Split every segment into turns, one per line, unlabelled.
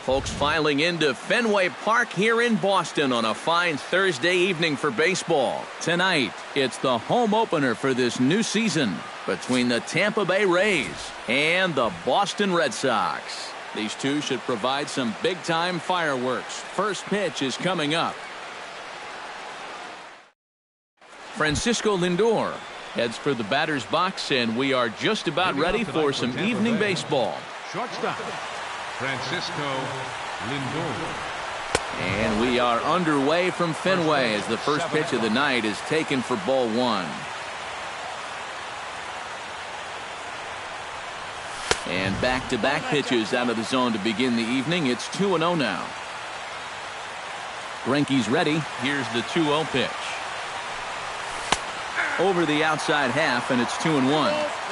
Folks filing into Fenway Park here in Boston on a fine Thursday evening for baseball. Tonight, it's the home opener for this new season between the Tampa Bay Rays and the Boston Red Sox. These two should provide some big-time fireworks. First pitch is coming up. Francisco Lindor heads for the batter's box, and we are just about ready for some evening baseball.
Shortstop, Francisco Lindor.
And we are underway from Fenway as the first pitch of the night is taken for ball one. And back-to-back pitches out of the zone to begin the evening. It's 2-0 now. Greinke's ready. Here's the 2-0 pitch. Over the outside half, and it's 2-1.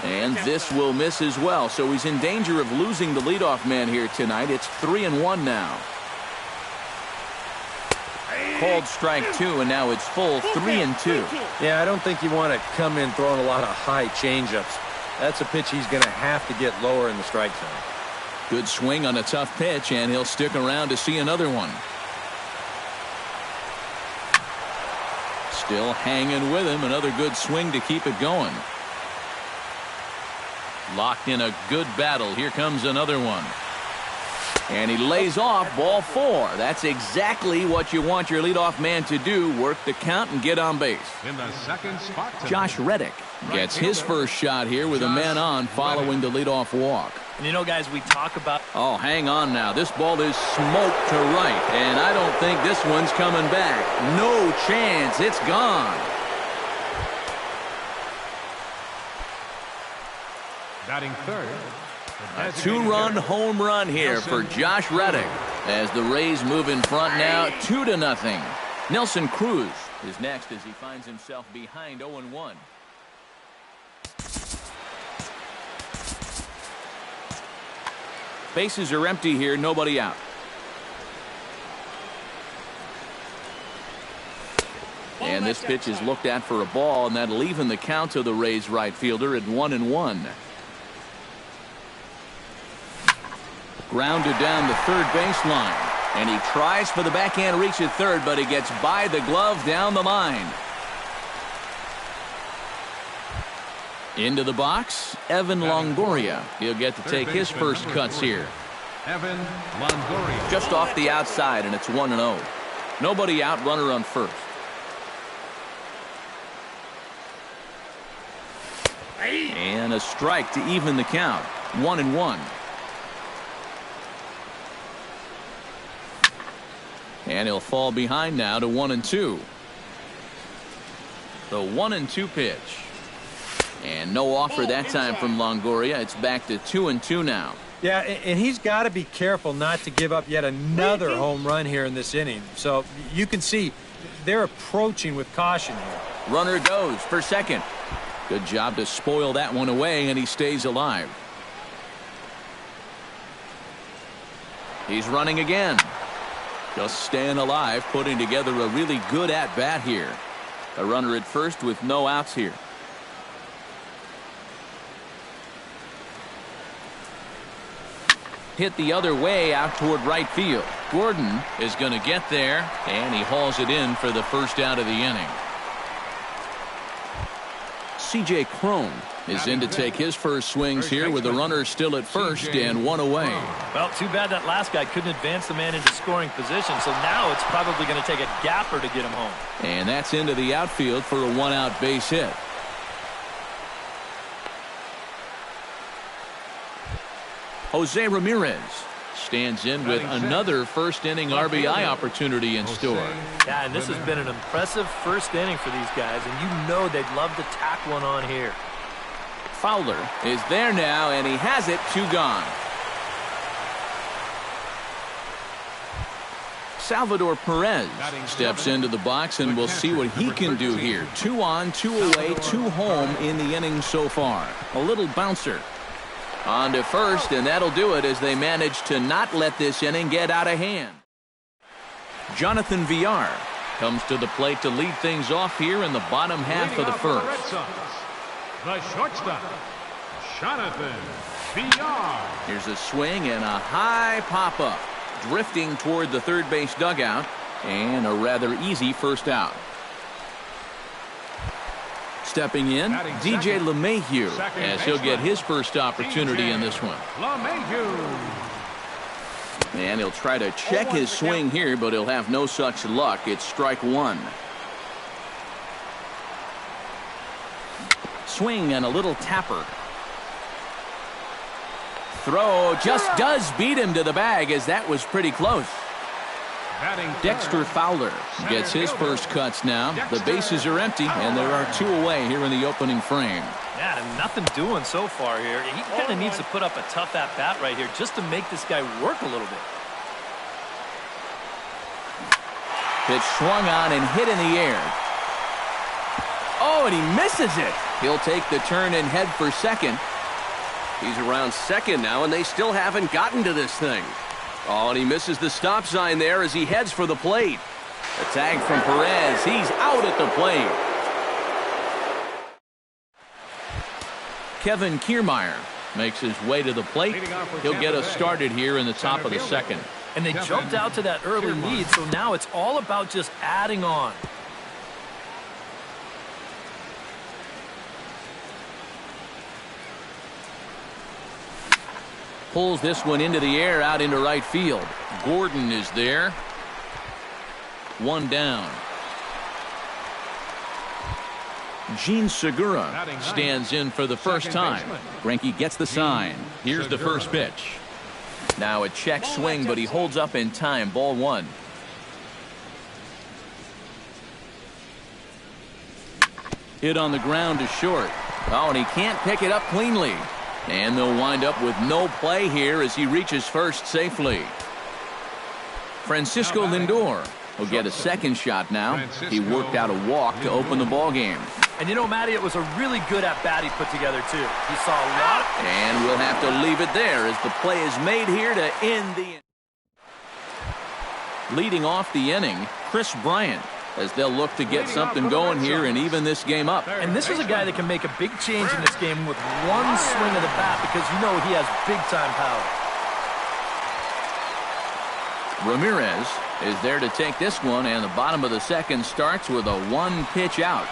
And this will miss as well, so he's in danger of losing the leadoff man here tonight. It's 3-1 now. Called strike two, and now it's full 3-2.
Yeah, I don't think you want to come in throwing a lot of high changeups. That's a pitch he's going to have to get lower in the strike zone.
Good swing on a tough pitch, and he'll stick around to see another one. Still hanging with him. Another good swing to keep it going. Locked in a good battle. Here comes another one. And he lays off ball four. That's exactly what you want your leadoff man to do. Work the count and get on base.
In the second spot,
Josh Reddick gets his first shot here with a man on following the leadoff walk.
And you know, guys, we talk about...
Oh, hang on now. This ball is smoked to right, and I don't think this one's coming back. No chance. It's gone.
batting third.
A two-run home run here for Josh Reddick as the Rays move in front now 2-0. Nelson Cruz is next as he finds himself behind 0-1. Bases are empty here, nobody out. And this pitch is looked at for a ball, and that'll even the count to the Rays right fielder at 1-1. Grounded down the third baseline, and he tries for the backhand reach at third, but he gets by the glove down the line. Into the box, Evan Longoria. He'll get to take his first cuts here.
Evan Longoria.
Just off the outside, and it's 1-0. Nobody out, runner on first. And a strike to even the count. 1-1. And he'll fall behind now to 1-2. The 1-2 pitch. And no offer that time from Longoria. It's back to 2-2 now.
Yeah, and he's got to be careful not to give up yet another home run here in this inning. So you can see they're approaching with caution here.
Runner goes for second. Good job to spoil that one away, and he stays alive. He's running again. Just staying alive, putting together a really good at-bat here. A runner at first with no outs here. Hit the other way out toward right field. Gordon is going to get there, and he hauls it in for the first out of the inning. C.J. Cron is in to take his first swings here with the runner still at first and one away.
Well, too bad that last guy couldn't advance the man into scoring position, so now it's probably going to take a gapper to get him home.
And that's into the outfield for a one-out base hit. Jose Ramirez stands in with another first-inning RBI opportunity in store.
Yeah, and this has been an impressive first inning for these guys, and you know they'd love to tack one on here.
Fowler is there now, and he has it. 2 gone. Salvador Perez steps into the box, and we'll see what he can do here. 2 on, 2 away, 2 home in the inning so far. A little bouncer. On to first, and that'll do it as they manage to not let this inning get out of hand. Jonathan Villar comes to the plate to lead things off here in the bottom half of the first.
The shortstop, Jonathan VR.
Here's a swing and a high pop-up. Drifting toward the third base dugout. And a rather easy first out. Stepping in, DJ LeMahieu, as he'll get his first opportunity in this one. And he'll try to check his swing here, but he'll have no such luck. It's strike one. Swing and a little tapper. Throw just does beat him to the bag, as that was pretty close. Dexter Fowler gets his first cuts now. The bases are empty, and there are two away here in the opening frame.
Yeah, and nothing doing so far here. He kind of needs to put up a tough at-bat right here just to make this guy work a little bit.
Pitch swung on and hit in the air. Oh, and he misses it. He'll take the turn and head for second. He's around second now, and they still haven't gotten to this thing. Oh, and he misses the stop sign there as he heads for the plate. A tag from Perez. He's out at the plate. Kevin Kiermaier makes his way to the plate. He'll get us started here in the top of the second.
And they jumped out to that early lead, so now it's all about just adding on.
Pulls this one into the air out into right field. Gordon is there. One down. Gene Segura stands in for the first time. Greinke gets the sign. Here's the first pitch. Now a check swing, but he holds up in time. Ball one. Hit on the ground to short. Oh, and he can't pick it up cleanly. And they'll wind up with no play here as he reaches first safely. Francisco Lindor will get a second shot now. He worked out a walk to open the ball game.
And you know, Matty, it was a really good at-bat he put together, too. He saw a lot.
And we'll have to leave it there as the play is made here to end the inning. Leading off the inning, Chris Bryant, as they'll look to get something going here and even this game up.
And this is a guy that can make a big change in this game with one swing of the bat, because you know he has big-time power.
Ramirez is there to take this one, and the bottom of the second starts with a one-pitch out.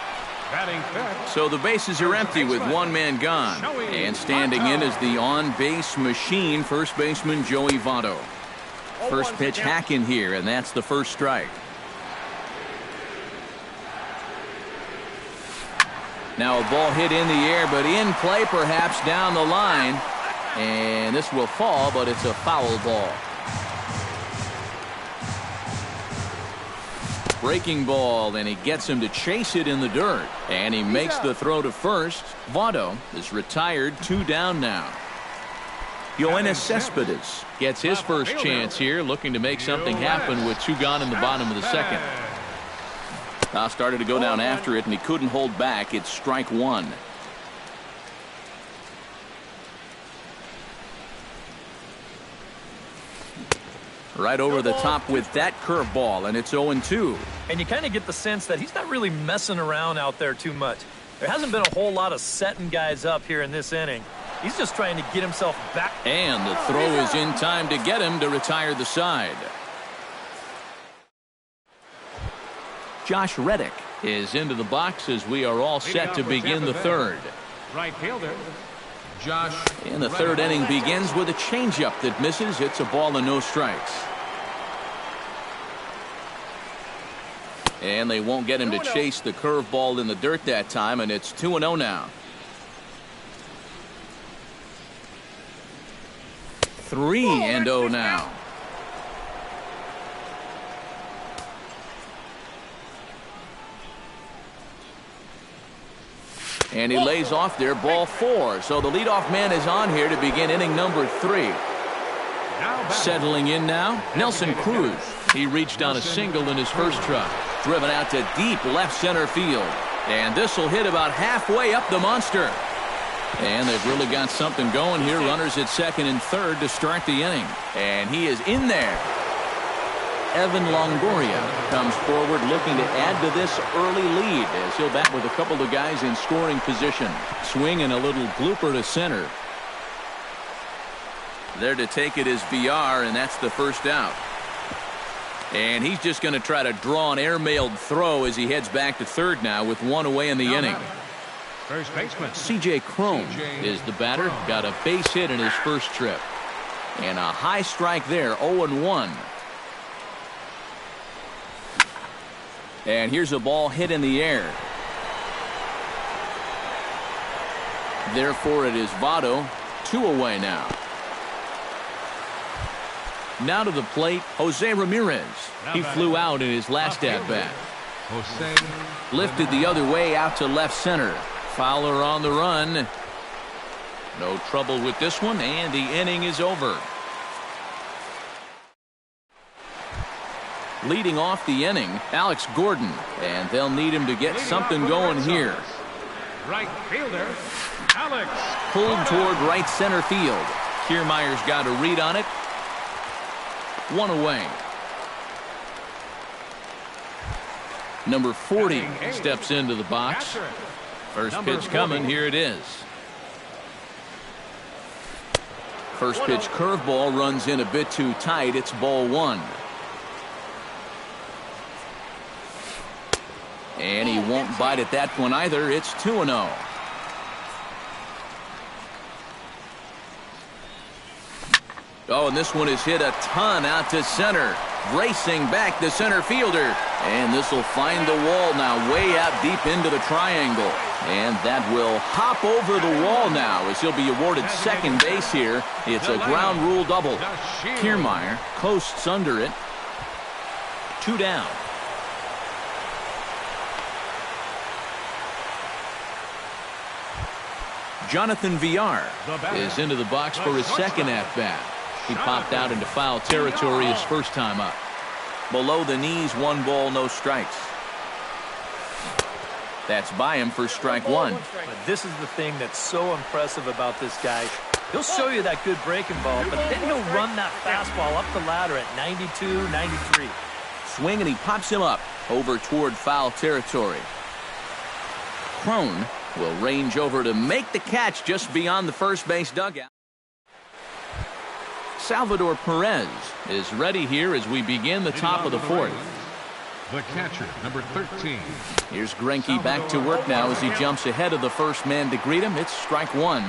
So the bases are empty with one man gone. And standing in is the on-base machine, first baseman Joey Votto. First pitch hack in here, and that's the first strike. Now a ball hit in the air, but in play perhaps down the line. And this will fall, but it's a foul ball. Breaking ball, and he gets him to chase it in the dirt. And he makes the throw to first. Votto is retired, 2 down now. Yoenis Cespedes gets his first chance here, looking to make something happen with 2 gone in the bottom of the second. Started to go down after it, and he couldn't hold back. It's strike one. Right over the top with that curveball, and it's 0-2.
And you kind of get the sense that he's not really messing around out there too much. There hasn't been a whole lot of setting guys up here in this inning. He's just trying to get himself back.
And the throw is in time to get him to retire the side. Josh Reddick is into the box as we are all set to begin the third.
Right fielder, Josh.
And the third inning begins with a changeup that misses. It's a ball and no strikes. And they won't get him to chase the curveball in the dirt that time, and it's 2-0 now. 3-0 now. And he lays off there, ball 4. So the leadoff man is on here to begin inning number 3. Settling in now, Nelson Cruz. He reached on a single in his first try. Driven out to deep left center field. And this will hit about halfway up the monster. And they've really got something going here. Runners at second and third to start the inning. And he is in there. Evan Longoria comes forward looking to add to this early lead as he'll bat with a couple of guys in scoring position. Swing and a little blooper to center. There to take it is VR, and that's the first out. And he's just going to try to draw an airmailed throw as he heads back to third now with one away in the inning.
First baseman
C.J. Cron is the batter. Got a base hit in his first trip. And a high strike there, 0-1. And here's a ball hit in the air. Therefore, it is Votto. 2 away now. Now to the plate, Jose Ramirez. He flew out in his last at-bat. Lifted the other way out to left center. Fowler on the run. No trouble with this one, and the inning is over. Leading off the inning, Alex Gordon, and they'll need him to get something going here.
Right fielder, Alex.
Pulled toward right center field. Kiermaier's got a read on it. 1 away. Number 40 steps into the box. First pitch coming. Here it is. First pitch curveball runs in a bit too tight. It's ball 1. And he won't bite at that one either. It's 2-0. Oh, and this one is hit a ton out to center. Racing back the center fielder. And this will find the wall now way out deep into the triangle. And that will hop over the wall now as he'll be awarded second base here. It's a ground rule double. Kiermaier coasts under it. 2 down. Jonathan Villar is into the box for his second at-bat. He popped out into foul territory his first time up. Below the knees, 1 ball, no strikes. That's by him for strike 1.
But this is the thing that's so impressive about this guy. He'll show you that good breaking ball, but then he'll run that fastball up the ladder at 92, 93.
Swing, and he pops him up over toward foul territory. Cron will range over to make the catch just beyond the first base dugout. Salvador Perez is ready here as we begin the top of the 4th.
The catcher, number 13.
Here's Greinke back to work now as he jumps ahead of the first man to greet him. It's strike 1.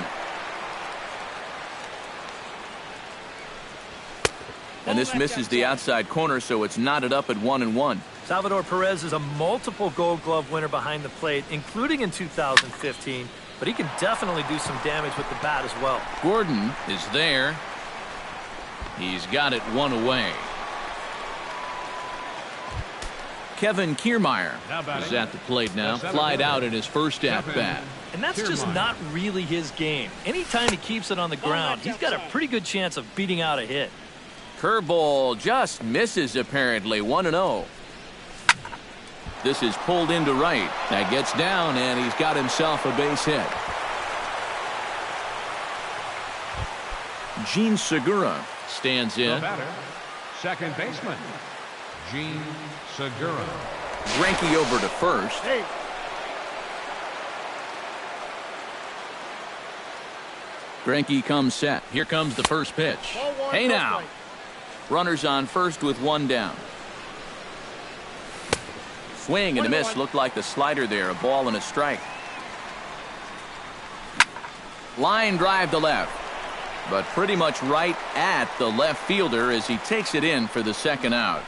And this misses the outside corner, so it's knotted up at 1-1.
Salvador Perez is a multiple Gold Glove winner behind the plate, including in 2015, but he can definitely do some damage with the bat as well.
Gordon is there. He's got it 1 away. Kevin Kiermaier is at the plate now. Flied out in his first at-bat.
And that's just not really his game. Anytime he keeps it on the ground, he's got a pretty good chance of beating out a hit.
Curveball just misses apparently. 1-0. This is pulled into right. That gets down, and he's got himself a base hit. Gene Segura stands in.
The batter, second baseman, Gene Segura.
Greinke over to first. Greinke comes set. Here comes the first pitch. Hey now. Runners on first with 1 down. Swing and a miss. Looked like the slider there. A ball and a strike. Line drive to left. But pretty much right at the left fielder as he takes it in for the second out.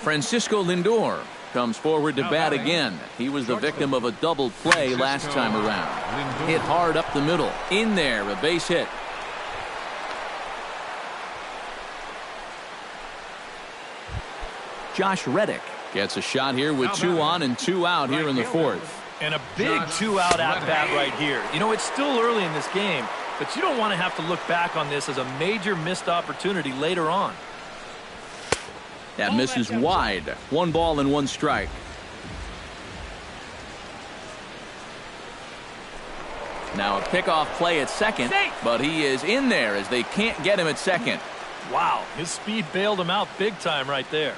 Francisco Lindor comes forward to bat again. He was the victim of a double play last time around. Hit hard up the middle. In there, a base hit. Josh Reddick gets a shot here with 2 on and 2 out here in the 4th.
And a big 2-out at-bat right here. You know, it's still early in this game, but you don't want to have to look back on this as a major missed opportunity later on.
That misses wide. 1 ball and 1 strike. Now a pickoff play at second, but he is in there as they can't get him at second.
Wow, his speed bailed him out big time right there.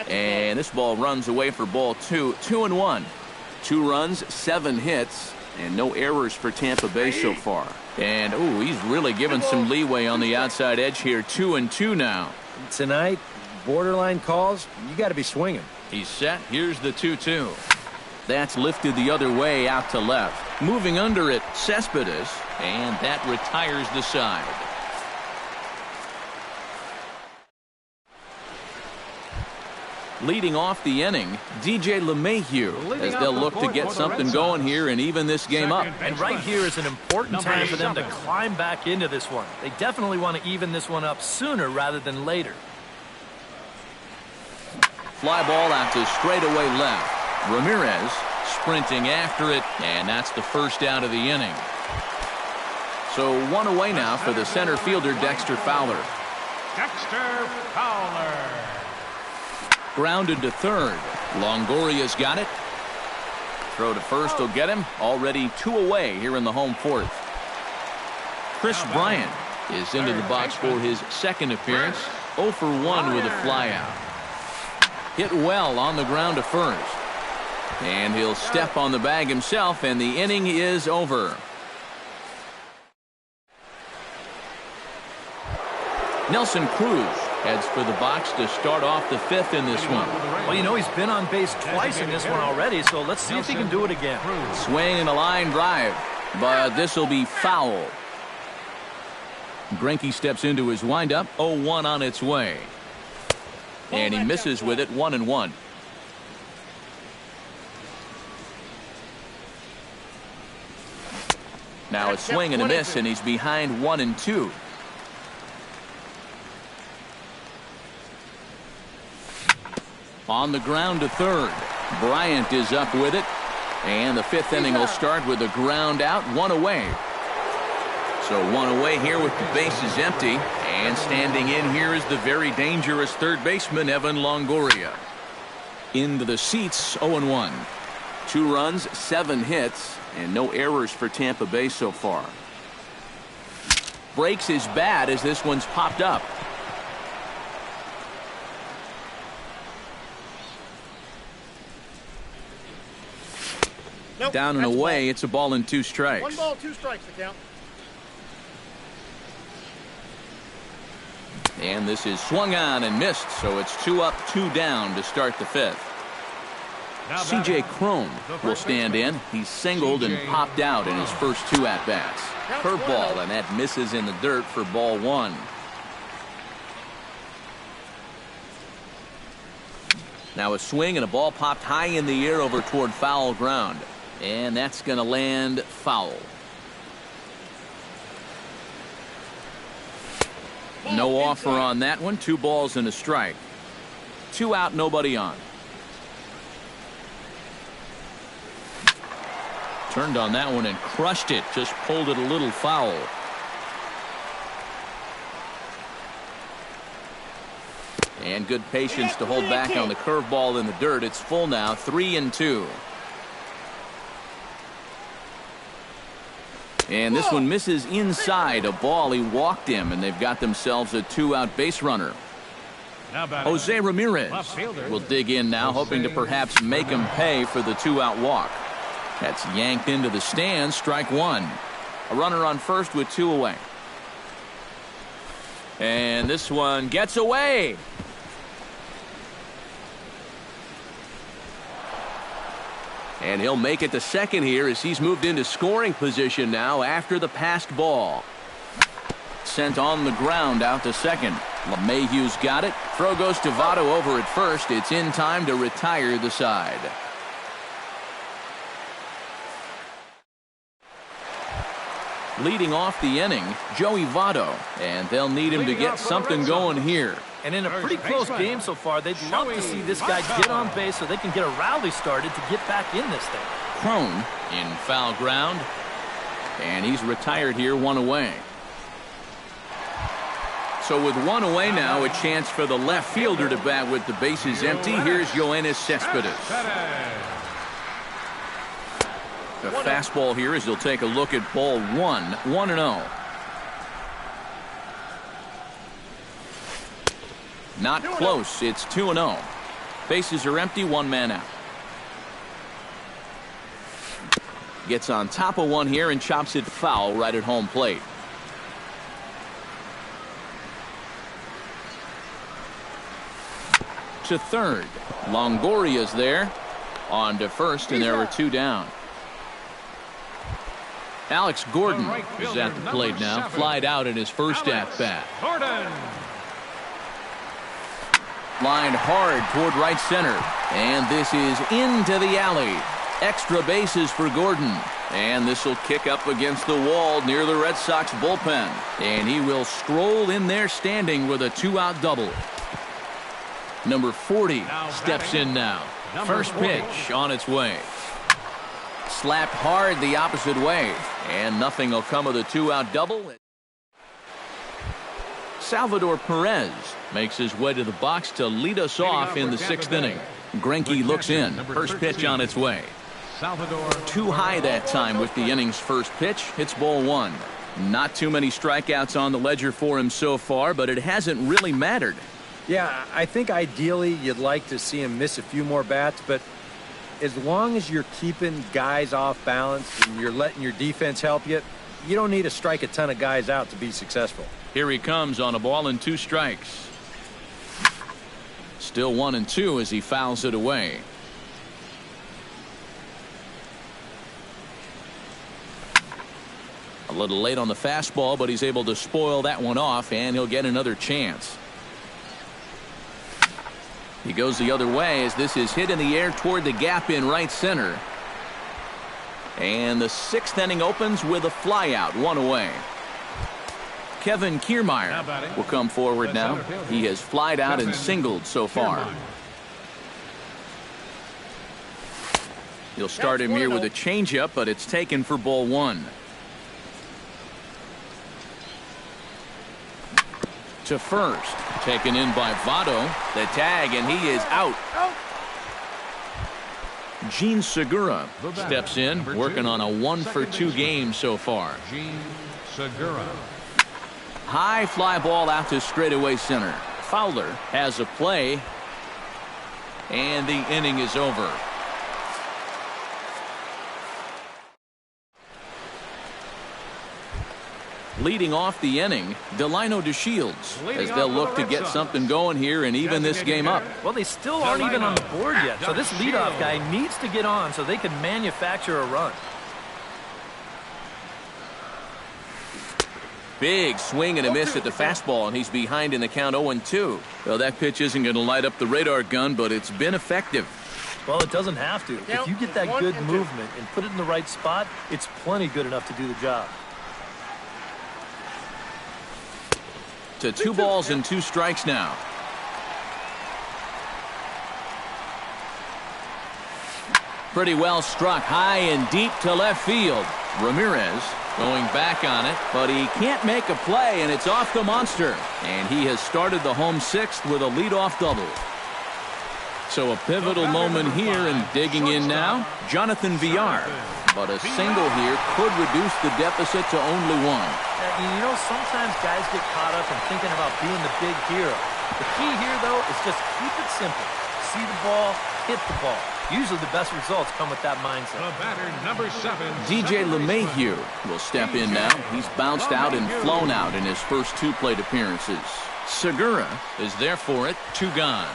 And this ball runs away for ball 2. 2-1. 2 runs, 7 hits, and no errors for Tampa Bay so far. And, ooh, he's really given some leeway on the outside edge here. 2-2 now.
Tonight, borderline calls, you got to be swinging.
He's set. Here's the 2-2. That's lifted the other way out to left. Moving under it, Cespedes, and that retires the side. Leading off the inning, DJ LeMahieu, as they'll look to get something going here and even this game up.
And right here is an important time for them to climb back into this one. They definitely want to even this one up sooner rather than later.
Fly ball out to straightaway left. Ramirez sprinting after it, and that's the first out of the inning. So 1 away now for the center fielder, Dexter Fowler.
Dexter Fowler.
Grounded to third. Longoria's got it. Throw to first will get him. Already 2 away here in the home fourth. Chris Bryant is into the box for his second appearance. 0 for 1 with a flyout. Hit well on the ground to first. And he'll step on the bag himself, and the inning is over. Nelson Cruz heads for the box to start off the 5th in this one.
Well, you know, he's been on base twice in this one already, so let's see if he can do it again.
Swing and a line drive, but this will be foul. Greinke steps into his windup. 0-1 on its way. And he misses with it. 1-1. Now a swing and a miss, and he's behind 1-2. On the ground to third. Bryant is up with it. And the 5th inning will start with a ground out, 1 away. So 1 away here with the bases empty. And standing in here is the very dangerous third baseman, Evan Longoria. Into the seats, 0-1. 2 runs, 7 hits, and no errors for Tampa Bay so far. Breaks his bat as this one's popped up.
Nope,
down and away, it's a ball and 2 strikes.
1 ball, 2 strikes to count.
And this is swung on and missed, so it's 2 up, 2 down to start the 5th. C.J. Cron will stand in. He's singled and popped out in his first 2 at-bats. Curveball, and that misses in the dirt for ball 1. Now a swing and a ball popped high in the air over toward foul ground. And that's going to land foul. No offer on that one. 2 balls and a strike. 2 out, nobody on. Turned on that one and crushed it. Just pulled it a little foul. And good patience to hold back on the curveball in the dirt. It's full now, 3-2. And this one misses inside a ball. He walked him, and they've got themselves a 2-out base runner. Jose Ramirez will dig in now, hoping to perhaps make him pay for the 2-out walk. That's yanked into the stands, strike 1. A runner on first with 2 away. And this one gets away. And he'll make it to second here as he's moved into scoring position now after the passed ball. Sent on the ground out to second. LeMahieu's got it. Throw goes to Votto over at first. It's in time to retire the side. Leading off the inning, Joey Votto, and they'll need him to get something going here.
And in a pretty close game so far, they'd love to see this guy get on base so they can get a rally started to get back in this thing.
Cron in foul ground, and he's retired here, 1 away. So with 1 away now, a chance for the left fielder to bat with the bases empty. Here's Yoenis Cespedes. The fastball here as he'll take a look at ball 1-0. Not close. It's 2-0. Bases are empty, one man out. Gets on top of one here and chops it foul right at home plate. To third. Longoria's there. On to first, and there were two down. Alex Gordon is at the plate now. Flied out in his first at-bat. Lined hard toward right center. And this is into the alley. Extra bases for Gordon. And this will kick up against the wall near the Red Sox bullpen. And he will stroll in there standing with a two-out double. Number 40 steps in now. First pitch on its way. Slapped hard the opposite way. And nothing will come of the two-out double. Salvador Perez makes his way to the box to lead us off in the sixth inning. Greinke looks in. First pitch on its way. Too high that time with the inning's first pitch. It's ball one. Not too many strikeouts on the ledger for him so far, but it hasn't really mattered.
Yeah, I think ideally you'd like to see him miss a few more bats, but as long as you're keeping guys off balance and you're letting your defense help you, you don't need to strike a ton of guys out to be successful.
Here he comes on a ball and two strikes. Still 1-2 as he fouls it away. A little late on the fastball, but he's able to spoil that one off, and he'll get another chance. He goes the other way as this is hit in the air toward the gap in right center. And the sixth inning opens with a flyout, one away. Kevin Kiermaier will come forward now. He has flied out and singled so far. He'll start him here with a changeup, but it's taken for ball one. To first, taken in by Votto. The tag, and he is out. Gene Segura steps in, working on a 1-for-2 game so far.
Gene Segura.
High fly ball out to straightaway center. Fowler has a play, and the inning is over. Leading off the inning, Delino DeShields, as they'll look to get something going here and even this game up.
Well, they still aren't even on the board yet, so this leadoff guy needs to get on so they can manufacture a run.
Big swing and a miss at the fastball, and he's behind in the count 0-2. Well, that pitch isn't going to light up the radar gun, but it's been effective.
Well, it doesn't have to. If you get that good movement and put it in the right spot, it's plenty good enough to do the job.
To 2 balls and 2 strikes now. Pretty well struck high and deep to left field. Ramirez going back on it, but he can't make a play, and it's off the monster. And he has started the home sixth with a leadoff double. So a pivotal moment here, and digging in now, Jonathan Villar. But a single here could reduce the deficit to only 1.
You know, sometimes guys get caught up in thinking about being the big hero. The key here, though, is just keep it simple. See the ball, hit the ball. Usually the best results come with that mindset.
The batter, number 7.
DJ LeMahieu will step in now. He's bounced out and flown out in his first 2 plate appearances. Segura is there for it, 2 gone.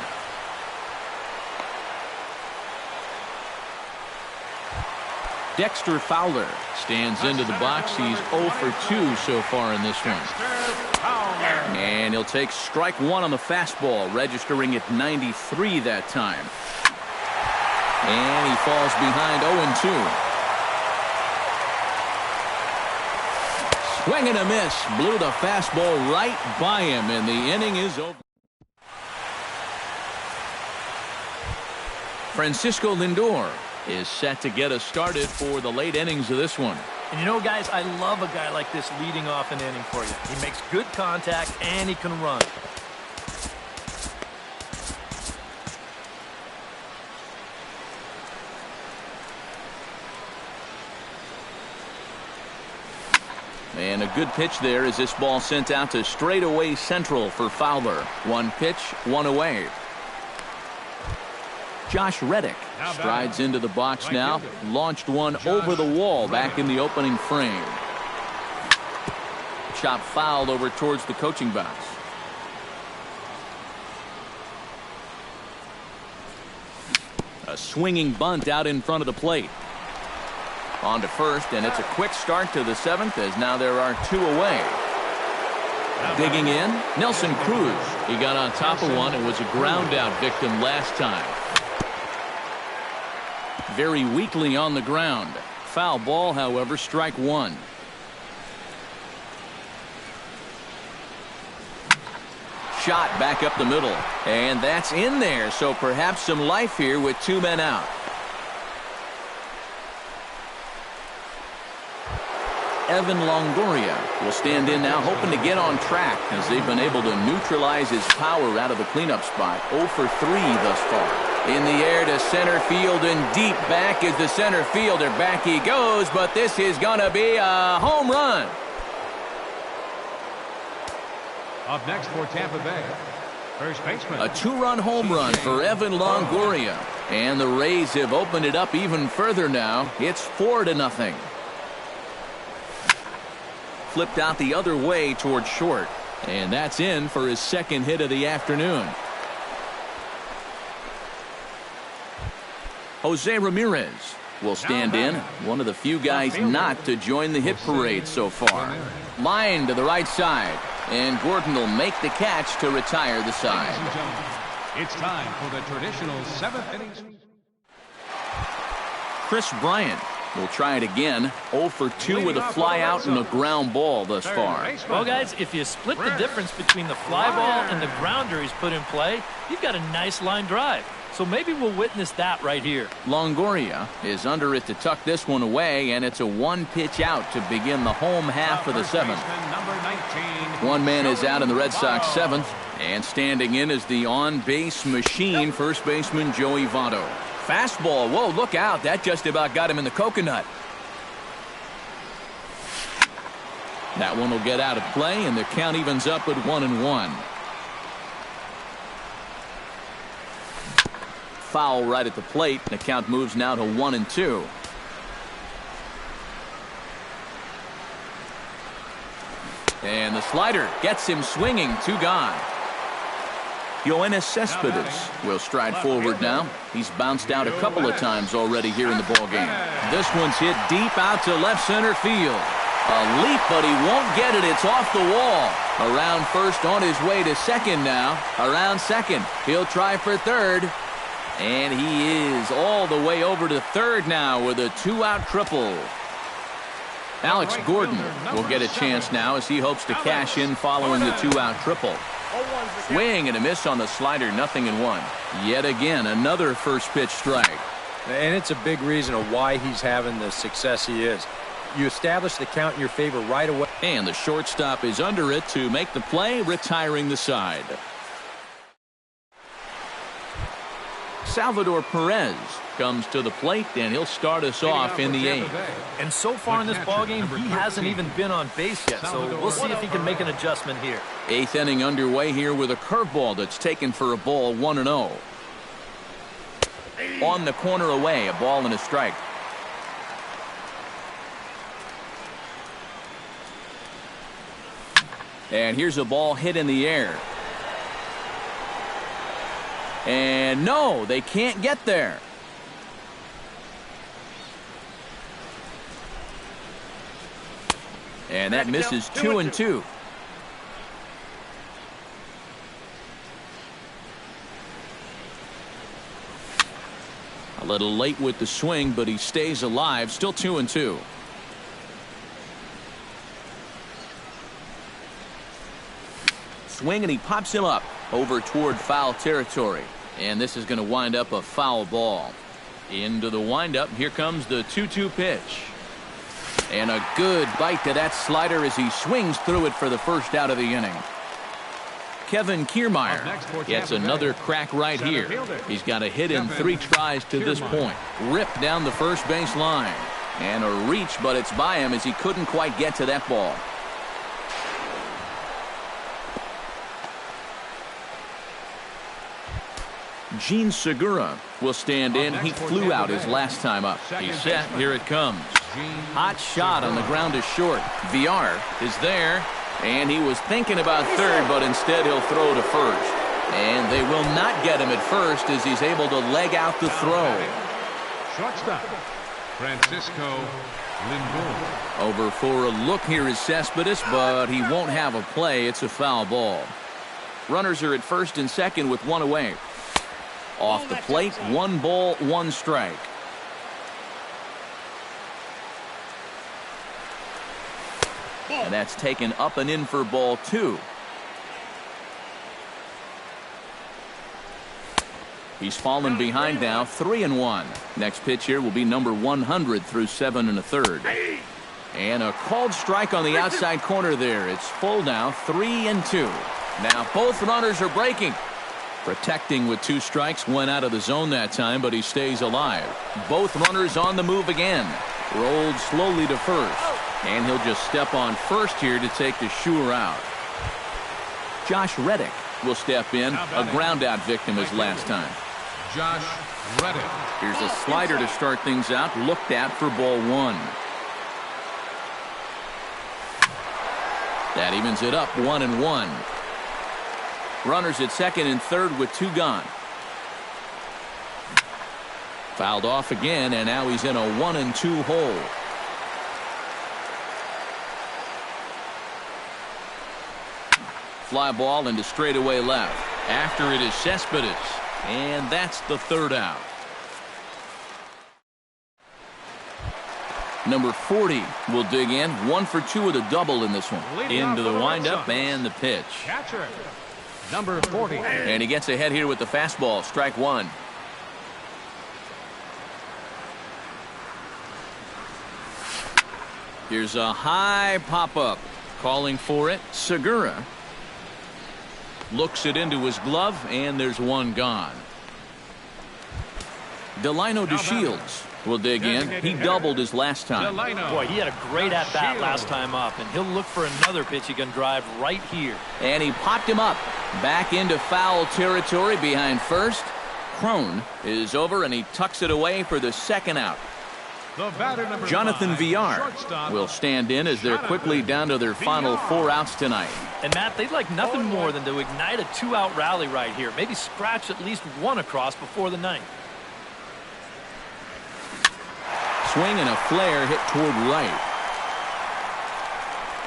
Dexter Fowler stands into the box. He's 0 for 2 so far in this one. And he'll take strike 1 on the fastball, registering at 93 that time. And he falls behind 0-2. Swing and a miss. Blew the fastball right by him, and the inning is over. Francisco Lindor is set to get us started for the late innings of this one.
And you know, guys, I love a guy like this leading off an inning for you. He makes good contact, and he can run.
And a good pitch there as this ball sent out to straightaway central for Fowler. One pitch, one away. Josh Reddick strides into the box now. Launched one over the wall back in the opening frame. Chop fouled over towards the coaching box. A swinging bunt out in front of the plate. On to first, and it's a quick start to the 7th as now there are 2 away. Digging in, Nelson Cruz. He got on top of one and was a ground out victim last time. Very weakly on the ground. Foul ball, however, strike 1. Shot back up the middle, and that's in there, so perhaps some life here with 2 men out. Evan Longoria will stand in now, hoping to get on track as they've been able to neutralize his power out of the cleanup spot. 0 for 3 thus far. In the air to center field, and deep back is the center fielder. Back he goes, but this is going to be a home run.
Up next for Tampa Bay, first baseman.
A 2-run home run for Evan Longoria. And the Rays have opened it up even further now. It's 4-0. Flipped out the other way toward short. And that's in for his 2nd hit of the afternoon. Jose Ramirez will stand in. One of the few guys not to join the hit parade so far. Line to the right side. And Gordon will make the catch to retire the side.
It's time for the traditional 7th inning.
Chris Bryant will try it again. 0 for 2 with a fly out and a ground ball thus far.
Well, guys, if you split the difference between the fly ball and the grounder he's put in play, you've got a nice line drive. So maybe we'll witness that right here.
Longoria is under it to tuck this one away, and it's a 1-pitch out to begin the home half of the 7th. 1 man is out in the Red Sox 7th, and standing in is the on-base machine, first baseman Joey Votto. Fastball, whoa, look out, that just about got him in the coconut. That one will get out of play, and the count evens up at 1-1. Foul right at the plate. The count moves now to 1-2. And the slider gets him swinging. 2 gone. Yoenis Cespedes will stride forward now. He's bounced out a couple of times already here in the ballgame. This one's hit deep out to left center field. A leap, but he won't get it. It's off the wall. Around first, on his way to second now. Around second. He'll try for third. And he is all the way over to third now with a 2-out triple. Alex Gordon will get a chance now as he hopes to cash in following the 2-out triple. Swing and a miss on the slider, 0-1. Yet again, another first pitch strike.
And it's a big reason of why he's having the success he is. You establish the count in your favor right away.
And the shortstop is under it to make the play, retiring the side. Salvador Perez comes to the plate, and he'll start us off in the 8th.
And so far in this ballgame, he hasn't even been on base yet, so we'll see if he can make an adjustment here.
8th inning underway here with a curveball that's taken for a ball, 1-0. On the corner away, a ball and a strike. And here's a ball hit in the air. And no, they can't get there. And that misses 2-2. A little late with the swing, but he stays alive. Still 2-2. Swing, and he pops him up over toward foul territory. And this is going to wind up a foul ball. Into the windup. Here comes the 2-2 pitch. And a good bite to that slider as he swings through it for the first out of the inning. Kevin Kiermaier gets another crack right here. He's got a hit in 3 tries to this point. Ripped down the first base line. And a reach, but it's by him as he couldn't quite get to that ball. Gene Segura will stand in. He flew out his last time up. He's set. Here it comes. Hot shot on the ground is short. VR is there. And he was thinking about third, but instead he'll throw to first. And they will not get him at first as he's able to leg out the throw.
Shortstop, Francisco Lindor.
Over for a look here is Cespedes, but he won't have a play. It's a foul ball. Runners are at first and second with one away. Off the plate, 1 ball, 1 strike. And that's taken up and in for ball 2. He's fallen behind now, 3-1. Next pitch here will be number 100 through 7 1/3. And a called strike on the outside corner there. It's full now, 3-2. Now both runners are breaking. Protecting with 2 strikes, went out of the zone that time, but he stays alive. Both runners on the move again. Rolled slowly to first. And he'll just step on first here to take the Shure out. Josh Reddick will step in. A ground out victim his last time.
Josh Reddick.
Here's a slider to start things out. Looked at for ball 1. That evens it up, 1-1. Runners at second and third with 2 gone. Fouled off again, and now he's in a 1-2 hole. Fly ball into straightaway left. After it is Cespedes, and that's the 3rd out. Number 40 will dig in. 1 for 2 with a double in this one. Into the windup and the pitch.
Catcher, number 40.
And he gets ahead here with the fastball. Strike 1. Here's a high pop-up. Calling for it, Segura. Looks it into his glove, and there's 1 gone. Delino DeShields will dig in. He doubled his last time.
Boy, he had a great at-bat last time up, and he'll look for another pitch he can drive right here.
And he popped him up. Back into foul territory behind first. Crone is over, and he tucks it away for the 2nd out. Jonathan VR will stand in as they're quickly down to their final 4 outs tonight.
And Matt, they'd like nothing more than to ignite a 2-out rally right here. Maybe scratch at least 1 across before the 9th.
Swing and a flare hit toward right.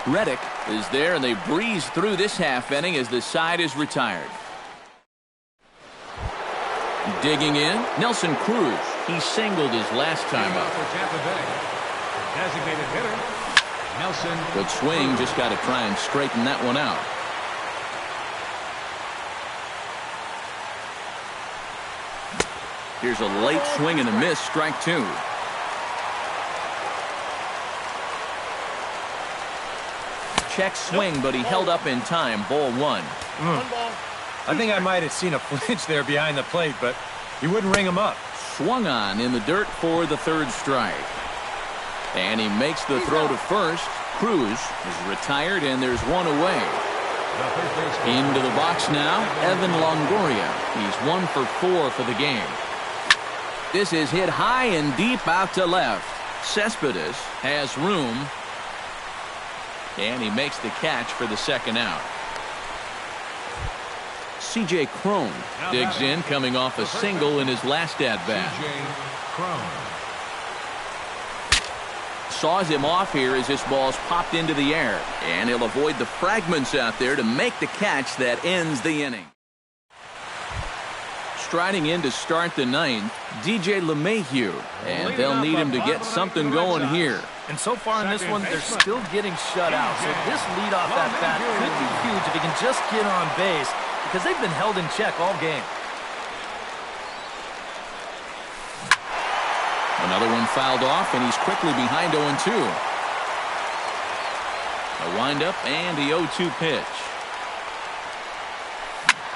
Reddick is there, and they breeze through this half inning as the side is retired. Digging in, Nelson Cruz. He singled his last time up.
For Tampa Bay, designated hitter, Nelson.
Good swing, just got to try and straighten that one out. Here's a late swing and a miss, strike 2. Check swing, but he held up in time, ball 1.
I think I might have seen a flinch there behind the plate, but he wouldn't ring him up.
Swung on in the dirt for the 3rd strike. And he makes the throw to first. Cruz is retired, and there's 1 away. Into the box now, Evan Longoria. He's 1 for 4 for the game. This is hit high and deep out to left. Cespedes has room, and he makes the catch for the 2nd out. C.J. Crone digs in, coming off a single in his last at-bat. Saws him off here as this ball's popped into the air, and he'll avoid the fragments out there to make the catch that ends the inning. Striding in to start the 9th, DJ LeMahieu, and they'll need him to get something going here.
And so far in this one, they're still getting shut out. So this leadoff at-bat could be huge if he can just get on base, because they've been held in check all game.
Another one fouled off, and he's quickly behind 0-2. A windup and the 0-2 pitch.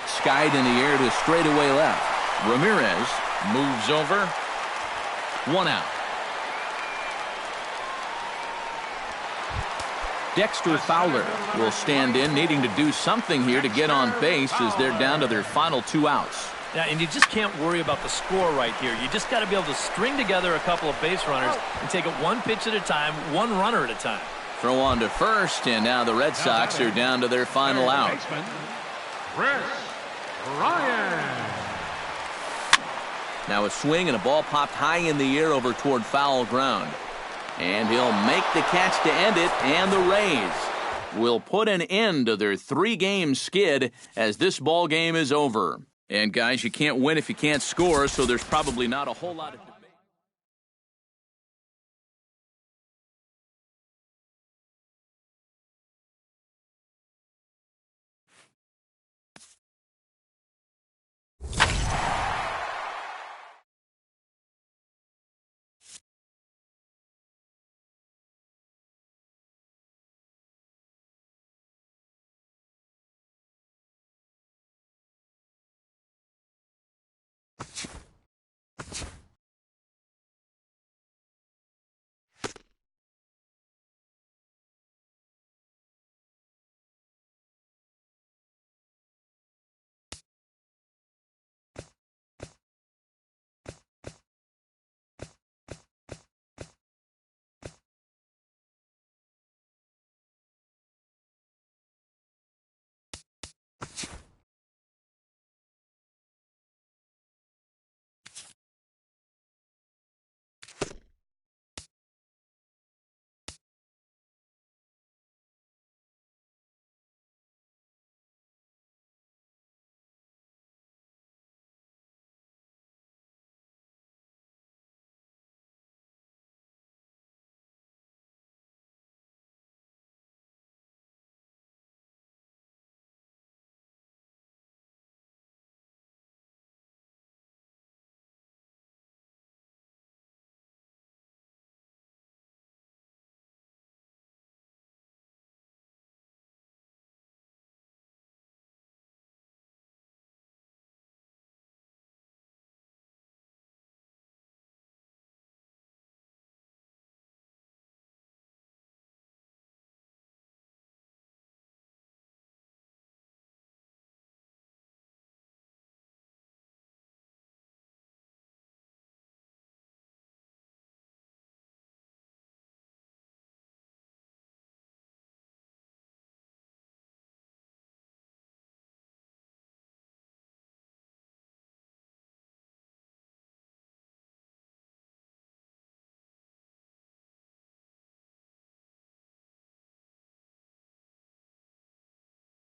Skied in the air to straightaway left. Ramirez moves over. 1 out. Dexter Fowler will stand in, needing to do something here to get on base as they're down to their final 2 outs.
Yeah, and you just can't worry about the score right here. You just got to be able to string together a couple of base runners and take it one pitch at a time, one runner at a time.
Throw on to first, and now the Red Sox are down to their final out.
Chris Ryan.
Now a swing and a ball popped high in the air over toward foul ground. And he'll make the catch to end it, and the Rays will put an end to their 3-game skid as this ball game is over. And guys, you can't win if you can't score, so there's probably not a whole lot of